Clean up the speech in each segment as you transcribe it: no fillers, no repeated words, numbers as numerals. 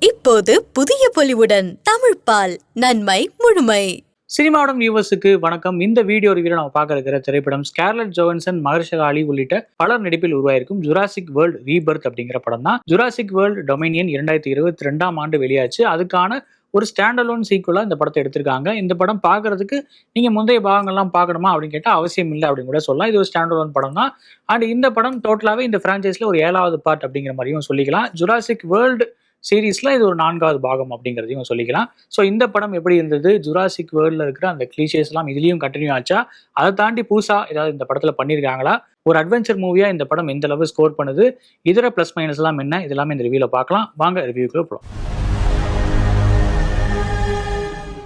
இப்போது புதிய பொலிவுடன் தமிழ் பால் நன்மை முழுமை. சினிமாவுடன் வியூவர்ஸுக்கு வணக்கம். இந்த வீடியோ ரிவ்யூல நம்ம பார்க்க இருக்கிற திரைப்படம் ஸ்கார்லெட் ஜோஹன்சன், மகர்ஷலா அலி உள்ளிட்ட பலர் நடிப்பில் உருவாயிருக்கும் ஜுராசிக் வேர்ல்ட் ரீபர்த் அப்படிங்கிற படம் தான். ஜுராசிக் வேர்ல்ட் டொமினியன் 2022ஆம் ஆண்டு வெளியாச்சு. அதுக்கான ஒரு ஸ்டாண்டலோன் சீக்குவலா இந்த படத்தை எடுத்திருக்காங்க. இந்த படம் பார்க்கறதுக்கு நீங்க முந்தைய பாகங்கள்லாம் பார்க்கணுமா அப்படின்னு கேட்டால் அவசியம் இல்லை அப்படின்னு கூட சொல்லலாம். இது ஒரு ஸ்டாண்டலோன் படம் தான். அண்ட் இந்த படம் டோட்டலாவே இந்த பிரான்ச்சைஸ்ல ஒரு 7வது பார்ட் அப்படிங்கிற மாதிரியும் சொல்லிக்கலாம். ஜுராசிக் வேர்ல்டு சீரீஸ்ல இது ஒரு 4வது பாகம் அப்படிங்கிறதையும் சொல்லிக்கலாம். ஸோ இந்த படம் எப்படி இருந்தது, ஜுராசிக் வேர்ல்ட்ல இருக்கிற அந்த கிளீஷேஸ் எல்லாம் இதுலயும் கண்டினியூ ஆச்சா, அதை தாண்டி புதுசா ஏதாவது இந்த படத்துல பண்ணியிருக்காங்களா, ஒரு அட்வென்ச்சர் மூவியா இந்த படம் எந்த அளவு ஸ்கோர் பண்ணுது, இதர பிளஸ் மைனஸ் எல்லாம் என்ன, இதெல்லாமே இந்த ரிவ்யூல பார்க்கலாம். வாங்க ரிவ்யூக்குள்ள போகலாம்.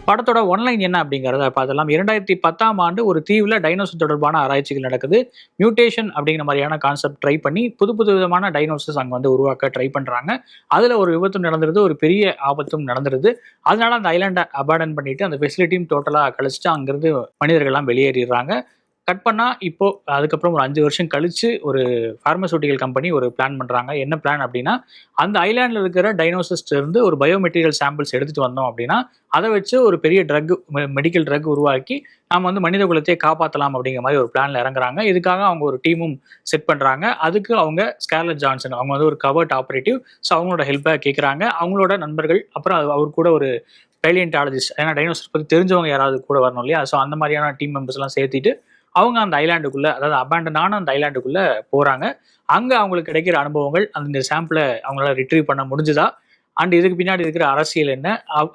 படத்தோட ஒன்லைன் என்ன அப்படிங்கிறத பார்த்தலாம். 2010ஆம் ஆண்டு ஒரு தீவுல டைனோசர் தொடர்பான ஆராய்ச்சிகள் நடக்குது. மியூட்டேஷன் அப்படிங்கிற மாதிரியான கான்செப்ட் ட்ரை பண்ணி புது விதமான டைனோசர்ஸ் அங்கே வந்து உருவாக்க ட்ரை பண்றாங்க. அதுல ஒரு விபத்தும் நடந்துருது, ஒரு பெரிய ஆபத்தும் நடந்துருது. அதனால அந்த ஐலாண்டை அபார்டன் பண்ணிட்டு அந்த ஃபெசிலிட்டியும் டோட்டலா கழிச்சுட்டு அங்கிருந்து மனிதர்கள்லாம் வெளியேறிடுறாங்க. கட் பண்ணா இப்போ அதுக்கப்புறம் ஒரு 5 வருஷம் கழிச்சு ஒரு பார்மசூட்டிக்கல் கம்பெனி ஒரு பிளான் பண்றாங்க. என்ன பிளான் அப்படின்னா, அந்த ஐலாண்டில் இருக்கிற டைனோசர்ஸ்ல இருந்து ஒரு பயோமெட்டீரியல் சாம்பிள்ஸ் எடுத்துட்டு வந்தோம் அப்படின்னா அதை வச்சு ஒரு பெரிய மெடிக்கல் ட்ரக் உருவாக்கி நம்ம வந்து மனித குலத்தையே காப்பாற்றலாம் அப்படிங்கிற மாதிரி ஒரு பிளான்ல இறங்குறாங்க. இதுக்காக அவங்க ஒரு டீமும் செட் பண்றாங்க. அதுக்கு அவங்க ஸ்கார்லெட் ஜான்சன், அவங்க வந்து ஒரு கவர்ட் ஆப்ரேட்டிவ், ஸோ அவங்களோட ஹெல்ப்பை கேட்குறாங்க. அவங்களோட நண்பர்கள், அப்புறம் அவர் கூட ஒரு பேலியன்டாலஜிஸ்ட், ஏன்னா டைனோசர்ஸ் பற்றி தெரிஞ்சவங்க யாராவது கூட வரணும் இல்லையா, ஸோ அந்த மாதிரியான டீம் மெம்பர்ஸ் எல்லாம் சேர்த்திட்டு அவங்க அந்த ஐலாண்டுக்குள்ள, அதாவது அபேண்டனான அந்த ஐலாண்டுக்குள்ள போறாங்க. அங்க அவங்களுக்கு கிடைக்கிற அனுபவங்கள், அந்த சாம்பிளை அவங்களால ரிட்ரீவ் பண்ண முடிஞ்சுதா, அண்ட் இதுக்கு பின்னாடி இருக்கிற அரசியல் என்ன,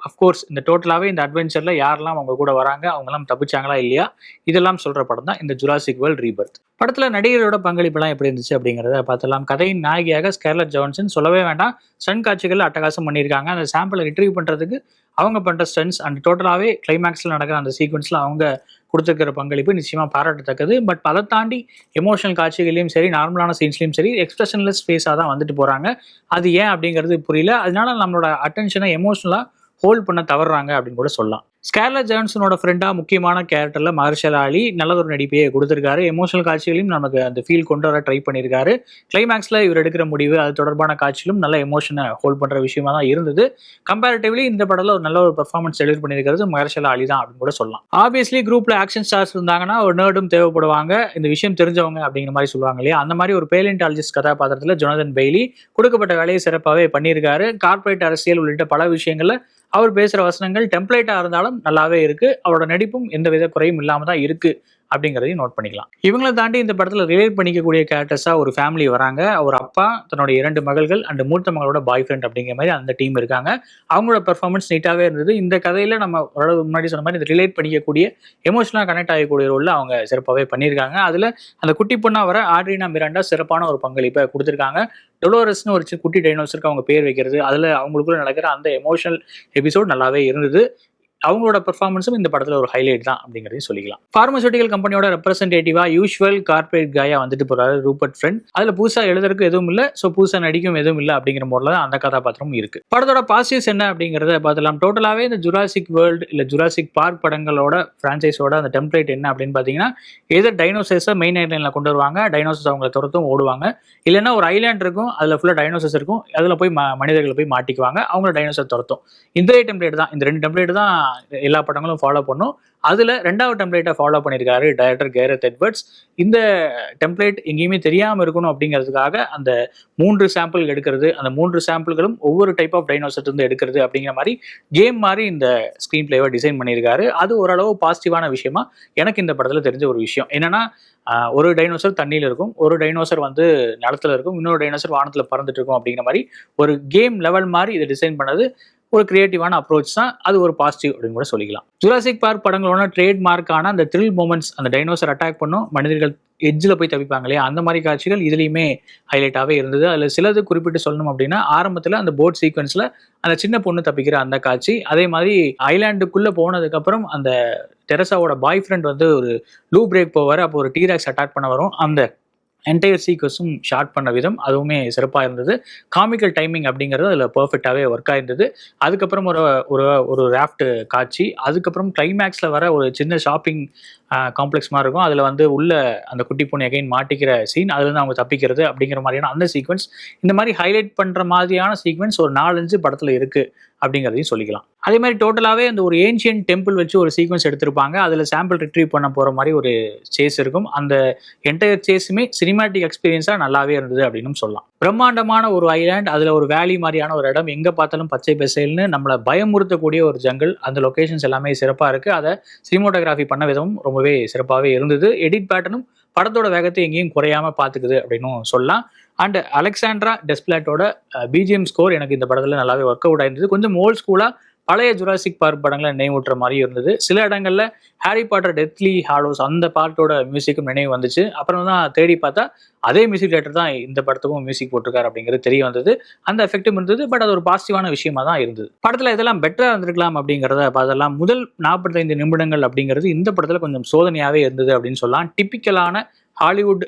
அஃப்கோர்ஸ் இந்த டோட்டலாவே இந்த அட்வென்ச்சர்ல யாரெல்லாம் அவங்க கூட வராங்க, அவங்க எல்லாம் தப்பிச்சாங்களா இல்லையா, இதெல்லாம் சொல்ற படம் தான் இந்த ஜுராசிக் வேர்ல்ட் ரீபர்த். படத்துல நடிகரோட பங்களிப்பெல்லாம் எப்படி இருந்துச்சு அப்படிங்கிறத பார்த்தலாம். கதையின் நாயகியாக ஸ்கார்லெட் ஜோஹன்சன் சொல்லவே வேண்டாம். ஸ்டன் காட்சிகள் அட்டகாசம் பண்ணியிருக்காங்க. அந்த சாம்பிளை ரிட்ரீவ் பண்றதுக்கு அவங்க பண்ற ஸ்டன்ஸ் அண்ட் டோட்டலாவே கிளைமேக்ஸ்ல நடக்கிற அந்த சீக்வன்ஸ்ல அவங்க கொடுத்துருக்கிற பங்களிப்பு நிச்சயமா பாராட்டத்தக்கது. பட் அதை தாண்டி எமோஷனல் காட்சிகளையும் சரி, நார்மலான சீன்ஸ்லையும் சரி, எக்ஸ்பிரஷன்லெஸ் ஃபேஸாக தான் வந்துட்டு போறாங்க. அது ஏன் அப்படிங்கிறது புரியல. அதனால நம்மளோட அட்டென்ஷனை எமோஷனலா ஹோல்ட் பண்ண தவறுறாங்க அப்படின்னு கூட சொல்லலாம். ஸ்கார்லெட் ஜான்சனோட ஃப்ரெண்டா முக்கியமான கேரக்டர்ல மகர்ஷலா அலி நல்ல ஒரு நடிப்பையே கொடுத்திருக்காரு. எமோஷனல் காட்சிகளையும் நமக்கு அந்த ஃபீல் கொண்டு வர ட்ரை பண்ணியிருக்காரு. கிளைமேக்ஸ்ல இவர் எடுக்கிற முடிவு, அது தொடர்பான காட்சியிலும் நல்ல எமோஷனை ஹோல்ட் பண்ற விஷயமா தான் இருந்தது. கம்பேரிட்டிவ்லி இந்த படத்துல ஒரு நல்ல ஒரு பெர்ஃபார்மன்ஸ் டெலிவர் பண்ணியிருக்கிறது மகர்ஷலா அலி தான் அப்படின்னு கூட சொல்லலாம். ஆப்வியஸ்லி குரூப்ல ஆக்ஷன் ஸ்டார்ஸ் இருந்தாங்கன்னா ஒரு நர்டும் தேவைப்படுவாங்க, இந்த விஷயம் தெரிஞ்சவங்க அப்படிங்கிற மாதிரி சொல்லுவாங்க இல்லையா, அந்த மாதிரி ஒரு பேலியன்டாலஜிஸ்ட் கதாபாத்திரத்துல ஜொனதன் பெய்லி கொடுக்கப்பட்ட வேலையை சிறப்பாகவே பண்ணியிருக்காரு. கார்பரேட் அரசியல் உள்ளிட்ட பல விஷயங்கள்ல அவர் பேசுற வசனங்கள் டெம்ப்ளேட்டா இருந்தாலும் நல்லாவே இருக்கு. அவரோட நடிப்பும் எந்த வித குறையும் இல்லாம தான் இருக்கு அப்படிங்கிறதையும் நோட் பண்ணிக்கலாம். இவங்களை தாண்டி இந்த படத்துல ரிலேட் பண்ணிக்கக்கூடிய கேரக்டர்ஸா ஒரு ஃபேமிலி வராங்க. ஒரு அப்பா, தன்னுடைய 2 மகள்கள் அண்ட் மூத்த மகளோட பாய் ஃப்ரெண்ட் அப்படிங்கிற மாதிரி அந்த டீம் இருக்காங்க. அவங்களோட பெர்ஃபார்மன்ஸ் நீட்டாவே இருந்தது. இந்த கதையில நம்ம ஓரளவு முன்னாடி சொன்ன மாதிரி இந்த ரிலேட் பண்ணிக்கக்கூடிய, எமோஷனலா கனெக்ட் ஆகக்கூடிய ரோல்ல அவங்க சிறப்பாகவே பண்ணியிருக்காங்க. அதுல அந்த குட்டி பொண்ணா வர ஆட்ரினா மிராண்டா சிறப்பான ஒரு பங்களிப்பை கொடுத்திருக்காங்க. டொலோரஸ்னு ஒரு குட்டி டைனோசருக்கு அவங்க பேர் வைக்கிறது, அதுல அவங்களுக்குள்ள நடக்கிற அந்த எமோஷனல் எபிசோட் நல்லாவே இருந்தது. அவங்களோட பெர்ஃபார்மன்ஸும் இந்த படத்துல ஒரு ஹைலைட் தான் அப்படிங்கிறதையும் சொல்லிக்கலாம். பார்மசூட்டிக்கல் கம்பெனியோட ரெப்ரசன்டேட்டிவா யூஷுவல் கார்பரேட் காயா வந்துட்டு போறாரு ரூபர்ட் ஃப்ரெண்ட். அதுல புதுசா எழுதுறதுக்கு எதுவும் இல்லை, ஸோ புதுசா நடிக்கும் எதுவும் இல்லை அப்படிங்கிற முறையில் தான் அந்த கதாபாத்திரமும் இருக்கு. படத்தோட பாசிட்டிவ்ஸ் என்ன அப்படிங்கிறத பார்த்தலாம். டோட்டலாவே இந்த ஜுராசிக் வேர்ல்டு இல்ல ஜுராசிக் பார்க் படங்களோட பிரான்ச்சைஸோட அந்த டெம்ப்ளேட் என்ன அப்படின்னு பாத்தீங்கன்னா, எதர் டைனோசர்ஸை மெயின் ஐலாண்ட்ல கொண்டு வருவாங்க, டைனோசர்ஸ் அவங்களை துரத்தும் ஓடுவாங்க, இல்லைன்னா ஒரு ஐலாண்ட் இருக்கும், அதுல ஃபுல்லா டைனோசர்ஸ் இருக்கும், அதுல போய் மனிதர்களை போய் மாட்டிக்குவாங்க, அவங்கள டைனோசர் துரத்தும். இந்த டெம்ப்ளேட் தான், இந்த 2 டெம்ப்ளேட் தான் எல்லா படங்களும் ஃபாலோ பண்ணும். அதுல 2வது டெம்ப்ளேட்டை ஃபாலோ பண்ணியிருக்காரு டைரக்டர் கேரத் எட்வர்ட்ஸ். இந்த டெம்ப்ளேட் எங்கேயுமே தெரியாம இருக்கணும் அப்படிங்கிறதுக்காக அந்த 3 சாம்பிள் எடுக்கிறது, அந்த 3 சாம்பிள்களும் ஒவ்வொரு டைப் ஆஃப் டைனோசர் இருந்து எடுக்கிறது அப்படிங்கிற மாதிரி கேம் மாதிரி இந்த ஸ்கிரீன் பிளேவை டிசைன் பண்ணியிருக்காரு. அது ஓரளவு பாசிட்டிவான விஷயமா எனக்கு இந்த படத்துல தெரிஞ்ச ஒரு விஷயம். என்னன்னா, ஒரு டைனோசர் தண்ணியில இருக்கும், ஒரு டைனோசர் வந்து நிலத்துல இருக்கும், இன்னொரு டைனோசர் வானத்துல பறந்துட்டு இருக்கும் அப்படிங்கிற மாதிரி ஒரு கேம் லெவல் மாதிரி இதை டிசைன் பண்ணது ஒரு கிரியேட்டிவான அப்ரோச் தான். அது ஒரு பாசிட்டிவ் அப்படின்னு கூட சொல்லிக்கலாம். ஜுராசிக் பார்க் படங்களோட ட்ரேட் மார்க்கான அந்த த்ரில் மூமெண்ட்ஸ், அந்த டைனோசர் அட்டாக் பண்ணும், மனிதர்கள் எட்ஜில் போய் தப்பிப்பாங்க இல்லையா, அந்த மாதிரி காட்சிகள் இதுலையுமே ஹைலைட்டாகவே இருந்தது. அதில் சிலது குறிப்பிட்டு சொல்லணும் அப்படின்னா, ஆரம்பத்தில் அந்த போட் சீக்வன்ஸில் அந்த சின்ன பொண்ணு தப்பிக்கிற அந்த காட்சி, அதே மாதிரி ஐலாண்டுக்குள்ளே போனதுக்கப்புறம் அந்த டெரசாவோட பாய் ஃப்ரெண்ட் வந்து ஒரு லூ பிரேக் போவார், அப்போ ஒரு டீராக்ஸ் அட்டாக் பண்ண வரும், அந்த என்டையர் சீக்வன்ஸும் ஷார்ட் பண்ண விதம் அதுவுமே சிறப்பாக இருந்தது. காமிக்கல் டைமிங் அப்படிங்கிறது அதில் பர்ஃபெக்டாகவே ஒர்க் ஆயிருந்தது. அதுக்கப்புறம் ஒரு ஒரு ஒரு ராஃப்ட் காட்சி, அதுக்கப்புறம் கிளைமேக்ஸில் வர ஒரு சின்ன ஷாப்பிங் காம்ப்ளெக்ஸ் மாதிரி இருக்கும். அதில் வந்து உள்ள அந்த குட்டி பொண்ணு எகைன் மாட்டிக்கிற சீன், அதுலேருந்து அவங்க தப்பிக்கிறது அப்படிங்கிற மாதிரியான அந்த சீக்வன்ஸ், இந்த மாதிரி ஹைலைட் பண்ணுற மாதிரியான சீக்வன்ஸ் ஒரு 4-5 படத்தில் இருக்குது அப்படிங்கிறதையும் சொல்லிக்கலாம். அதே மாதிரி டோட்டலாகவே அந்த ஒரு ஏன்ஷியன்ட் டெம்பிள் வச்சு ஒரு சீக்வன்ஸ் எடுத்திருப்பாங்க. அதில் சாம்பிள் ரிட்ரீவ் பண்ண போகிற மாதிரி ஒரு சேஸ் இருக்கும். அந்த என்டையர் சேஸுமே சினிமேட்டிக் எக்ஸ்பீரியன்ஸாக நல்லாவே இருந்தது அப்படின்னு சொல்லலாம். பிரம்மாண்டமான ஒரு ஐலாண்ட், அதில் ஒரு வேலி மாதிரியான ஒரு இடம், எங்கே பார்த்தாலும் பச்சை பசேல்னு நம்மளை பயமுறுத்தக்கூடிய ஒரு ஜங்கல், அந்த லொக்கேஷன்ஸ் எல்லாமே சிறப்பாக இருக்குது. அதை சினிமோட்டோகிராஃபி பண்ண விதமும் ரொம்பவே சிறப்பாகவே இருந்தது. எடிட் பேட்டர்னும் படத்தோட வேகத்தை எங்கேயும் குறையாமல் பார்த்துக்குது அப்படின்னும் சொல்லலாம். அண்ட் அலெக்சாண்ட்ரா டெஸ்பிளாட்டோட பிஜிஎம் ஸ்கோர் எனக்கு இந்த படத்தில் நல்லாவே ஒர்க் அவுட் ஆயிருந்தது. கொஞ்சம் ஓல்ட் ஸ்கூலாக பழைய ஜுராசிக் பார்க் படங்களை நினைவூட்டுற மாதிரி இருந்தது. சில இடங்கள்ல ஹாரி பாட்டர் டெத்லி ஹாலோஸ் அந்த பாட்டோட மியூசிக்கும் நினைவு வந்துச்சு. அப்புறம் தான் தேடி பார்த்தா அதே மியூசிக் டேரக்டர் தான் இந்த படத்துக்கும் மியூசிக் போட்டிருக்காரு அப்படிங்கிறது தெரிய வந்தது. அந்த எஃபெக்டும் இருந்தது. பட் அது ஒரு பாசிட்டிவான விஷயமா தான் இருந்தது. படத்தில் இதெல்லாம் பெட்டராக இருந்திருக்கலாம் அப்படிங்கிறத பார்த்தலாம். முதல் 45 நிமிடங்கள் அப்படிங்கிறது இந்த படத்தில் கொஞ்சம் சோதனையாகவே இருந்தது அப்படின்னு சொல்லலாம். டிப்பிக்கலான ஹாலிவுட்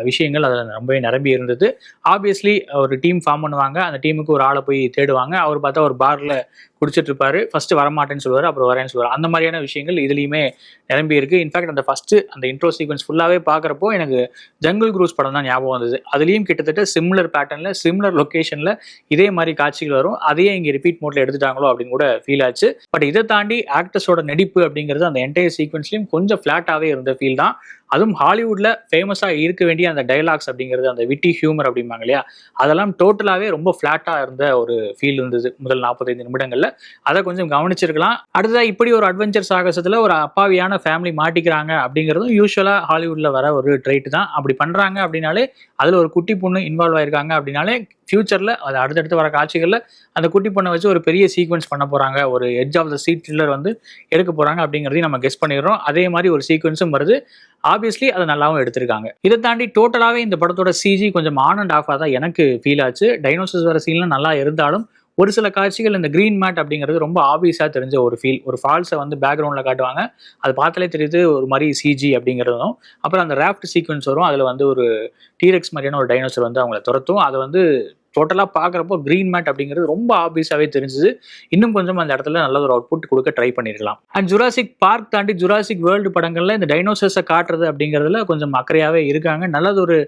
விஷயங்கள் அதில் ரொம்பவே நிரம்பி இருந்தது. ஆப்வியஸ்லி ஒரு டீம் ஃபார்ம் பண்ணுவாங்க, அந்த டீமுக்கு ஒரு ஆளை போய் தேடுவாங்க. அவர் பார்த்தா ஒரு பாரில் குடிச்சிட்டு இருப்பாரு, ஃபர்ஸ்ட் வரமாட்டேன்னு சொல்லுவார், அப்புறம் வரேன்னு சொல்லுவார். அந்த மாதிரியான விஷயங்கள் இதுலேயுமே நிரம்பி இருக்கு. இன்ஃபேக்ட் அந்த ஃபர்ஸ்ட் அந்த இன்ட்ரோ சீக்வன்ஸ் ஃபுல்லாகவே பார்க்குறப்போ எனக்கு ஜங்கிள் க்ரூஸ் படம் தான் ஞாபகம் வந்தது. அதுலேயும் கிட்டத்தட்ட சிமிலர் பேட்டர்னில் சிமிலர் லொக்கேஷனில் இதே மாதிரி காட்சிகள் வரும். அதையே இங்கே ரிப்பீட் மோட்ல எடுத்துட்டாங்களோ அப்படின்னு கூட ஃபீல் ஆச்சு. பட் இதை தாண்டி ஆக்டர்ஸோட நடிப்பு அப்படிங்கிறது அந்த என்டையர் சீக்வன்ஸ்லையும் கொஞ்சம் ஃப்ளாட்டாகவே இருந்த ஃபீல் தான். அதுவும் ஹாலிவுட்ல ஃபேமஸாக இருக்க வேண்டிய அந்த டைலாக்ஸ் அப்படிங்கிறது, அந்த விட்டி ஹியூமர் அப்படிம்பாங்க இல்லையா, அதெல்லாம் டோட்டலாகவே ரொம்ப ஃப்ளாட்டாக இருந்த ஒரு ஃபீல் இருந்தது முதல் 45 நிமிடங்களில். அதை கொஞ்சம் கவனிச்சிருக்கலாம். அடுத்ததாக இப்படி ஒரு அட்வென்ச்சர் சாகசத்தில் ஒரு அப்பாவியான ஃபேமிலி மாட்டிக்கிறாங்க அப்படிங்கிறதும் யூஸ்வலாக ஹாலிவுட்டில் வர ஒரு ட்ரைட் தான். அப்படி பண்ணுறாங்க அப்படின்னாலே அதில் ஒரு குட்டி பொண்ணு இன்வால்வ் ஆயிருக்காங்க அப்படின்னாலே ஃபியூச்சரில் அது அடுத்தடுத்து வர காட்சிகளில் அந்த குட்டி பொண்ணை வச்சு ஒரு பெரிய சீக்வன்ஸ் பண்ண போகிறாங்க, ஒரு edge of the seat thriller வந்து எடுக்க போகிறாங்க அப்படிங்கிறதையும் நம்ம கெஸ் பண்ணிடுறோம். அதே மாதிரி ஒரு சீக்வன்ஸும் வருது. ஆப்வியஸ்லி அதை நல்லாவும் எடுத்திருக்காங்க. இதை தாண்டி டோட்டலாகவே இந்த படத்தோட சிஜி கொஞ்சம் ஆன் அண்ட் ஆஃபாக தான் எனக்கு ஃபீல் ஆச்சு. டைனோசர்ஸ் வர சீன்லாம் நல்லா இருந்தாலும் ஒரு சில காட்சிகள் இந்த கிரீன் மேட் அப்படிங்கிறது ரொம்ப ஆப்வியஸாக தெரிஞ்ச ஒரு ஃபீல். ஒரு ஃபால்ஸை வந்து பேக்ரவுண்டில் காட்டுவாங்க, அது பார்த்தாலே தெரியுது ஒரு மாதிரி சிஜி அப்படிங்கிறதும். அப்புறம் அந்த ராஃப்ட் சீக்வன்ஸ் வரும், அதில் வந்து ஒரு டீரெக்ஸ் மாதிரியான ஒரு டைனோசர் வந்து அவங்கள துரத்தும். அதை வந்து டோட்டலாக பார்க்குறப்போ க்ரீன் மேட் அப்படிங்கிறது ரொம்ப ஆப்வியஸாகவே தெரிஞ்சுது. இன்னும் கொஞ்சம் அந்த இடத்துல நல்ல ஒரு அவுட்புட் கொடுக்க ட்ரை பண்ணியிருக்கலாம். அண்ட் ஜுராசிக் பார்க் தாண்டி ஜுராசிக் வேர்ல்டு படங்களில் இந்த டைனோசர்ஸை காட்டுறது அப்படிங்கிறதுல கொஞ்சம் அக்கறையாகவே இருக்காங்க. நல்லது ஒரு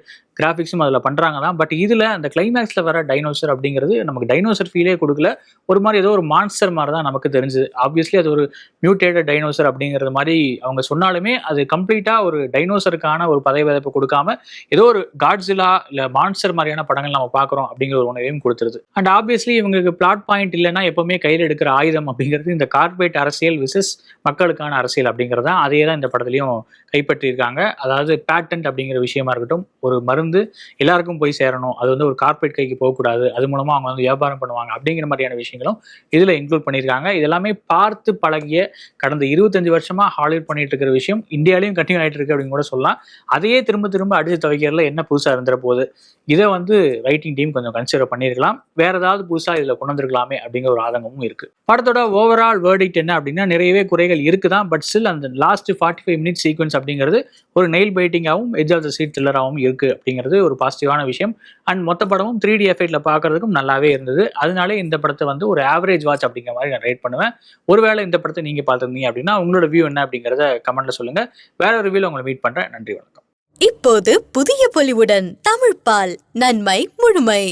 கிராஃபிக்ஸும் அதில் பண்ணுறாங்க தான். பட் இதில் அந்த கிளைமேக்ஸில் வர டைனோசர் அப்படிங்கிறது நமக்கு டைனோசர் ஃபீலே கொடுக்கல. ஒரு மாதிரி ஏதோ ஒரு மான்ஸ்டர் மாதிரி தான் நமக்கு தெரிஞ்சுது. ஆப்வியஸ்லி அது ஒரு மியூட்டேட்டட் டைனோசர் அப்படிங்கிறது மாதிரி அவங்க சொன்னாலுமே அது கம்ப்ளீட்டாக ஒரு டைனோசருக்கான ஒரு பதவி விதைப்பு கொடுக்காம ஏதோ ஒரு காட்ஸிலா இல்லை மான்ஸ்டர் மாதிரியான படங்கள் நம்ம பார்க்குறோம் அப்படிங்கிற ஒரு உணவையும் கொடுத்துருது. அண்ட் ஆப்வியஸ்லி இவங்களுக்கு பிளாட் பாயிண்ட் இல்லைன்னா எப்பவுமே கையில் எடுக்கிற ஆயுதம் அப்படிங்கிறது இந்த கார்பரேட் அரசியல் விசஸ் மக்களுக்கான அரசியல் அப்படிங்கிறதா அதே தான் இந்த படத்துலையும் கைப்பற்றியிருக்காங்க. அதாவது பேட்டன்ட் அப்படிங்கிற விஷயமா இருக்கட்டும், ஒரு மருந்து எல்லாருக்கும் போய் சேரணும், அது வந்து ஒரு கார்பரேட் கைக்கு போகக்கூடாது, அது மூலமா அவங்க வந்து வியாபாரம் பண்ணுவாங்க அப்படிங்கிற மாதிரியான விஷயங்களும் இதுல இன்க்ளூட் பண்ணியிருக்காங்க. இதெல்லாமே பார்த்து பழகிய கடந்த 25 வருஷமா ஹாலிவுட் பண்ணிட்டு இருக்கிற விஷயம் இந்தியாலையும் கண்டினியூ ஆகிட்டு இருக்கு அப்படின்னு கூட சொல்லலாம். அதையே திரும்ப திரும்ப அடிச்சு துவைக்கிறதுல என்ன புதுசா இருந்துற போகுது, இதை வந்து ரைட்டிங் டீம் கொஞ்சம் கன்சிடர் பண்ணியிருக்கலாம். வேற ஏதாவது புதுசா இதுல கொண்டு வந்திருக்கலாமே அப்படிங்கிற ஒரு ஆதங்கமும் இருக்கு. படத்தோட ஓவரால் வேர்டிக்ட் என்ன அப்படின்னா, நிறையவே குறைகள் இருக்குதான். பட் ஸ்டில் அந்த லாஸ்ட் 45 மினிட் சீக்வன்ஸ் அப்படிங்கிறது ஒரு நெயில் பைட்டிங்காகவும் எட்ஜ் ஆஃப் த சீட் த்ரில்லராகவும் இருக்கு அப்படிங்கிறது ஒரு பாசிட்டிவான விஷயம். அண்ட் மொத்த படமும் 3D எஃபெக்ட்ல பார்க்கறதுக்கும் நல்லாவே இருந்தது. அதனாலே இந்த படத்தை வந்து ஒரு ஆவரேஜ் வாட்ச் அப்படிங்கிற மாதிரி நான் ரேட் பண்ணுவேன். ஒருவேளை இந்த படத்தை நீங்க பார்த்துருந்தீங்க அப்படின்னா உங்களோட வியூ என்ன அப்படிங்கிறத கமெண்ட்ல சொல்லுங்க. வேற ஒரு ரிவ்யூல உங்களை மீட் பண்றேன். நன்றி, வணக்கம். இப்போது புதிய பொலிவுடன் தமிழ்பால் நன்மை முழுமை.